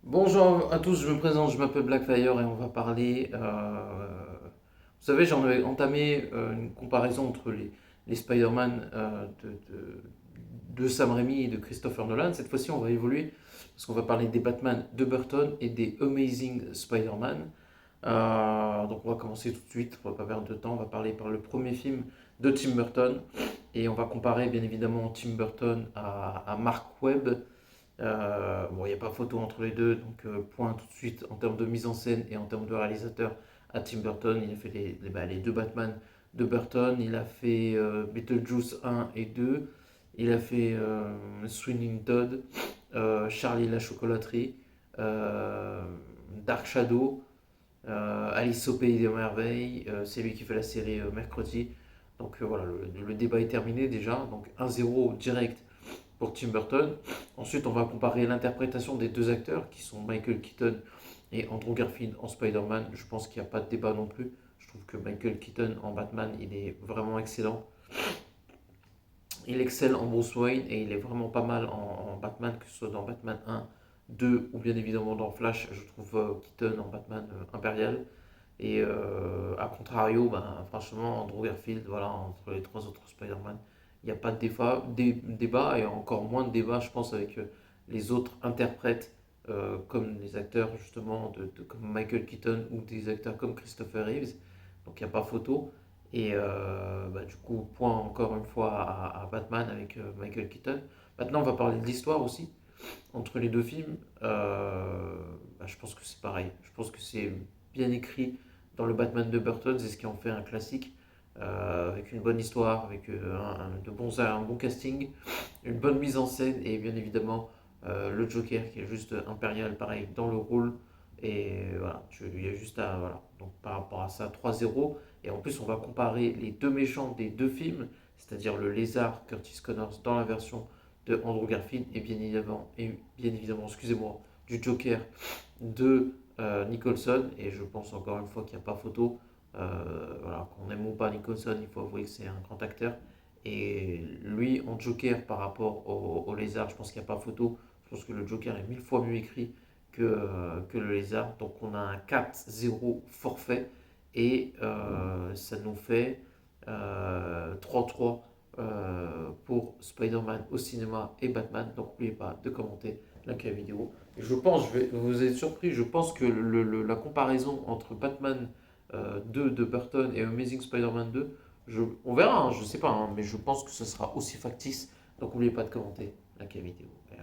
Bonjour à tous, je me présente, je m'appelle Blackfire et on va parler. Vous savez, j'en avais entamé une comparaison entre les Spider-Man de Sam Raimi et de Christopher Nolan. Cette fois-ci, on va évoluer parce qu'on va parler des Batman de Burton et des Amazing Spider-Man. Donc, on va commencer tout de suite, on va pas perdre de temps. On va parler par le premier film de Tim Burton et on va comparer bien évidemment Tim Burton à Mark Webb. Bon, il n'y a pas photo entre les deux, donc point tout de suite en termes de mise en scène et en termes de réalisateur à Tim Burton. Il a fait les deux Batman de Burton, il a fait Beetlejuice 1 et 2, il a fait Swinging Todd, Charlie et la chocolaterie, euh, Dark Shadow, Alice au pays des merveilles, c'est lui qui fait la série Mercredi. Donc voilà, le débat est terminé déjà, donc 1-0 direct pour Tim Burton. Ensuite, on va comparer l'interprétation des deux acteurs qui sont Michael Keaton et Andrew Garfield en Spider-Man. Je pense qu'il n'y a pas de débat non plus. Je trouve que Michael Keaton en Batman, il est vraiment excellent. Il excelle en Bruce Wayne et il est vraiment pas mal en Batman, que ce soit dans Batman 1, 2 ou bien évidemment dans Flash. Je trouve Keaton en Batman Impérial. Et à contrario, ben, franchement, Andrew Garfield, voilà, entre les trois autres Spider-Man, il n'y a pas de débat et encore moins de débat, je pense, avec les autres interprètes, comme les acteurs justement comme Michael Keaton ou des acteurs comme Christopher Reeves. Donc il n'y a pas photo. Et bah, du coup, point encore une fois à Batman avec Michael Keaton. Maintenant, on va parler de l'histoire aussi entre les deux films. Bah, je pense que c'est pareil. Je pense que c'est bien écrit dans le Batman de Burton, c'est ce qui en fait un classique, avec une bonne histoire, avec un bon casting, une bonne mise en scène et bien évidemment le Joker qui est juste impérial, pareil, dans le rôle. Et voilà, il y a juste à. Voilà. Donc par rapport à ça, 3-0. Et en plus, on va comparer les deux méchants des deux films, c'est-à-dire le lézard Curtis Connors dans la version de Andrew Garfield et bien évidemment, excusez-moi, du Joker de Nicholson. Et je pense encore une fois qu'il n'y a pas photo. Voilà, qu'on aime ou pas Nicholson, il faut avouer que c'est un grand acteur. Et lui, en Joker par rapport au Lézard, je pense qu'il n'y a pas photo. Je pense que le Joker est 1000 fois mieux écrit que le Lézard. Donc on a un 4-0 forfait. Et ça nous fait 3-3 pour Spider-Man au cinéma et Batman. Donc n'oubliez pas de commenter, liker la vidéo. Et je pense, vous êtes surpris, je pense que la comparaison entre Batman 2 de Burton et Amazing Spider-Man 2, on verra, hein, je sais pas, hein, mais je pense que ce sera aussi factice. Donc n'oubliez pas de commenter, liker la vidéo. Et